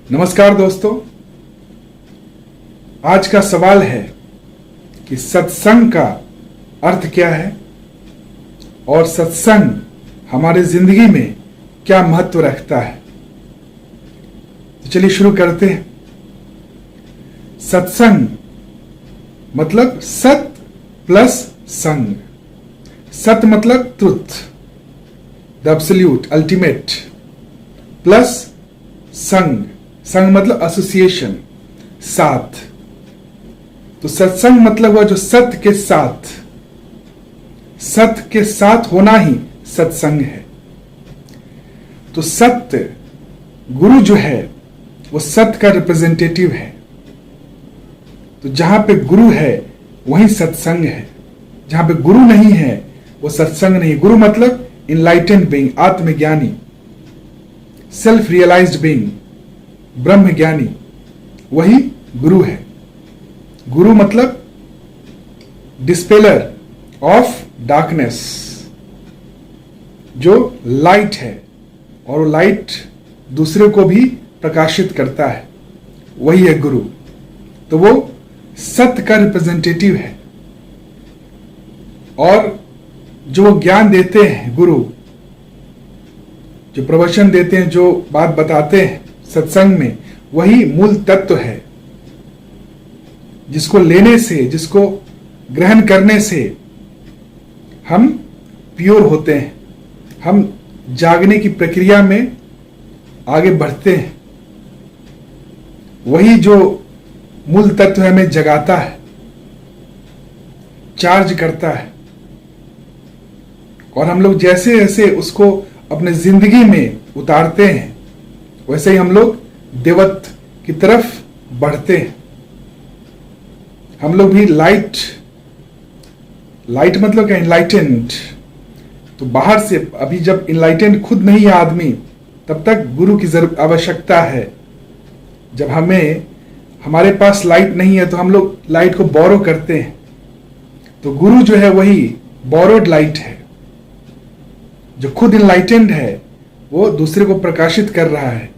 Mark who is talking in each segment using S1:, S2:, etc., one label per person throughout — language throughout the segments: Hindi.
S1: नमस्कार दोस्तों, आज का सवाल है कि सत्संग का अर्थ क्या है और सत्संग हमारे जिंदगी में क्या महत्व रखता है। तो चलिए शुरू करते हैं। सत्संग मतलब सत प्लस संग। सत मतलब truth, the absolute, ultimate, plus संग। संग मतलब एसोसिएशन, साथ। तो सत्संग मतलब हुआ जो सत्य के साथ, सत्य के साथ होना ही सत्संग है। तो सत्य गुरु जो है वो सत्य का रिप्रेजेंटेटिव है। तो जहां पे गुरु है वहीं सत्संग है, जहां पे गुरु नहीं है वो सत्संग नहीं। गुरु मतलब इनलाइटेंड बीइंग, आत्मज्ञानी, सेल्फ रियलाइज्ड बीइंग, ब्रह्म ज्ञानी, वही गुरु है। गुरु मतलब डिस्पेलर ऑफ डार्कनेस, जो लाइट है और वो लाइट दूसरे को भी प्रकाशित करता है, वही है गुरु। तो वो सत्य का रिप्रेजेंटेटिव है। और जो ज्ञान देते हैं गुरु, जो प्रवचन देते हैं, जो बात बताते हैं सत्संग में, वही मूल तत्व है जिसको लेने से, जिसको ग्रहण करने से हम प्योर होते हैं, हम जागने की प्रक्रिया में आगे बढ़ते हैं। वही जो मूल तत्व हमें जगाता है, चार्ज करता है, और हम लोग जैसे जैसे उसको अपने जिंदगी में उतारते हैं वैसे ही हम लोग देवत्व की तरफ बढ़ते हैं। हम लोग भी लाइट मतलब क्या, इनलाइटेंड। तो बाहर से अभी जब इनलाइटेंड खुद नहीं है आदमी, तब तक गुरु की आवश्यकता है। जब हमारे पास लाइट नहीं है तो हम लोग लाइट को बोरो करते हैं। तो गुरु जो है वही बोरोड लाइट है, जो खुद इनलाइटेंड है, वो दूसरे को प्रकाशित कर रहा है।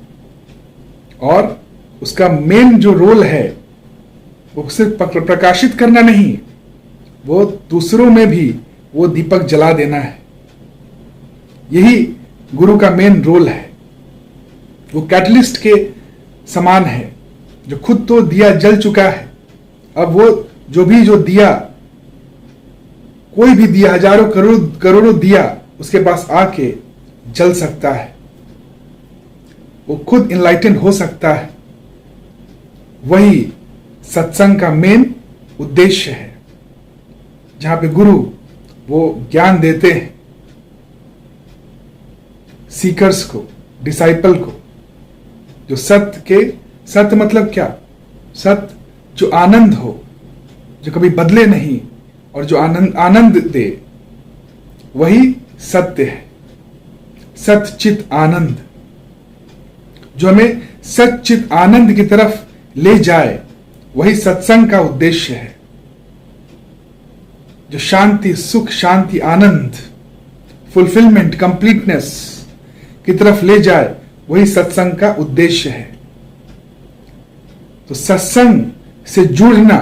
S1: और उसका मेन जो रोल है वो सिर्फ प्रकाशित करना नहीं, वो दूसरों में भी वो दीपक जला देना है। यही गुरु का मेन रोल है। वो कैटलिस्ट के समान है, जो खुद तो दिया जल चुका है, अब वो जो दिया, कोई भी दिया, हजारों करोड़ों दिया उसके पास आके जल सकता है, वो खुद इनलाइटेंड हो सकता है। वही सत्संग का मेन उद्देश्य है, जहां पे गुरु वो ज्ञान देते हैं सीकर्स को, डिसाइपल को, जो सत्य मतलब क्या, सत्य जो आनंद हो, जो कभी बदले नहीं और जो आनंद दे, वही सत्य है। सच्चित आनंद, जो हमें सच्चित आनंद की तरफ ले जाए, वही सत्संग का उद्देश्य है। जो शांति, सुख, शांति, आनंद, फुलफिलमेंट, कंप्लीटनेस की तरफ ले जाए, वही सत्संग का उद्देश्य है। तो सत्संग से जुड़ना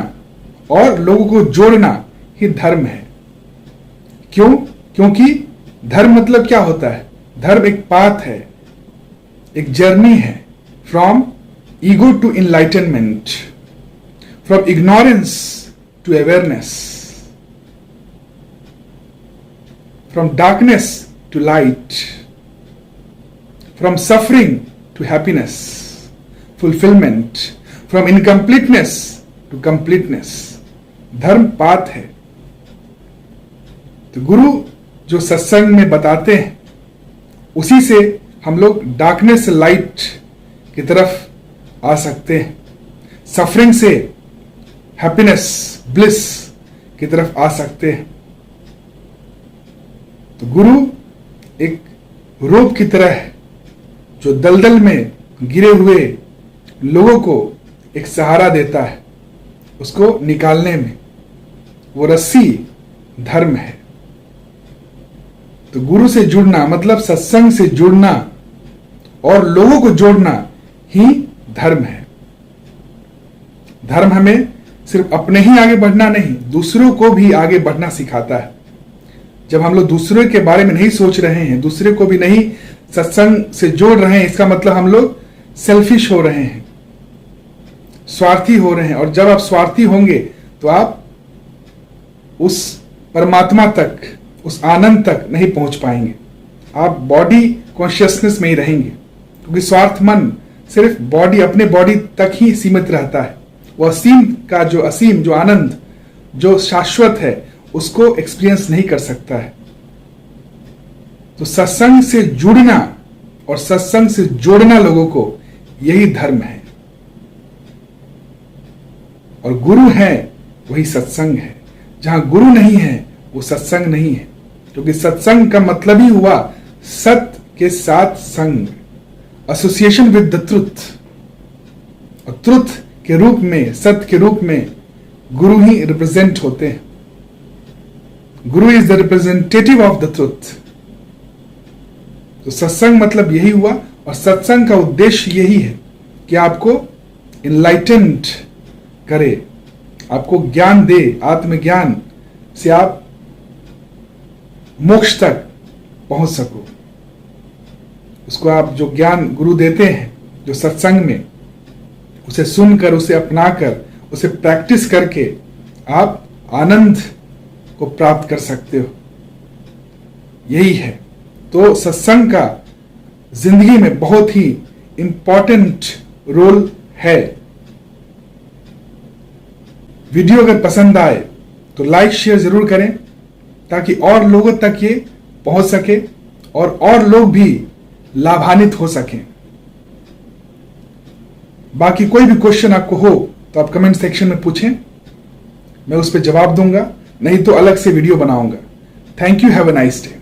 S1: और लोगों को जोड़ना ही धर्म है। क्यों? क्योंकि धर्म मतलब क्या होता है? धर्म एक पाथ है, एक जर्नी है, from ego to enlightenment, from ignorance to awareness, from darkness to light, from suffering to happiness, fulfilment, from incompleteness to completeness. धर्म पाथ है। तो गुरु जो सत्संग में बताते हैं, उसी से हम लोग डार्कनेस से लाइट की तरफ आ सकते हैं, सफरिंग से हैप्पीनेस, ब्लिस की तरफ आ सकते हैं। तो गुरु एक रोप की तरह है, जो दलदल में गिरे हुए लोगों को एक सहारा देता है, उसको निकालने में। वो रस्सी धर्म है। तो गुरु से जुड़ना मतलब सत्संग से जुड़ना और लोगों को जोड़ना ही धर्म है। धर्म हमें सिर्फ अपने ही आगे बढ़ना नहीं, दूसरों को भी आगे बढ़ना सिखाता है। जब हम लोग दूसरों के बारे में नहीं सोच रहे हैं, दूसरे को भी नहीं सत्संग से जोड़ रहे हैं, इसका मतलब हम लोग सेल्फिश हो रहे हैं, स्वार्थी हो रहे हैं। और जब आप स्वार्थी होंगे तो आप उस परमात्मा तक, उस आनंद तक नहीं पहुंच पाएंगे। आप बॉडी कॉन्शियसनेस में ही रहेंगे, क्योंकि स्वार्थ मन सिर्फ बॉडी, अपने बॉडी तक ही सीमित रहता है। वो असीम जो आनंद, जो शाश्वत है, उसको एक्सपीरियंस नहीं कर सकता है। तो सत्संग से जुड़ना और सत्संग से जोड़ना लोगों को, यही धर्म है। और गुरु है वही सत्संग है। जहां गुरु नहीं है वो सत्संग नहीं है, क्योंकि सत्संग का मतलब ही हुआ सत्य के साथ संग, एसोसिएशन विद द ट्रुथ। और ट्रुथ के रूप में, सत्य के रूप में गुरु ही रिप्रेजेंट होते हैं। गुरु is the representative of the truth. तो सत्संग मतलब यही हुआ, और सत्संग का उद्देश्य यही है कि आपको इनलाइटेंड करे, आपको ज्ञान दे, आत्मज्ञान से आप मोक्ष तक पहुंच सको। उसको आप जो ज्ञान गुरु देते हैं, जो सत्संग में, उसे सुनकर, उसे अपनाकर, उसे प्रैक्टिस करके आप आनंद को प्राप्त कर सकते हो। यही है। तो सत्संग का जिंदगी में बहुत ही इंपॉर्टेंट रोल है। वीडियो अगर पसंद आए तो लाइक शेयर जरूर करें, ताकि और लोगों तक ये पहुंच सके और लोग भी लाभान्वित हो सकें। बाकी कोई भी क्वेश्चन आपको हो तो आप कमेंट सेक्शन में पूछें, मैं उस पर जवाब दूंगा, नहीं तो अलग से वीडियो बनाऊंगा। Thank you, have a nice day.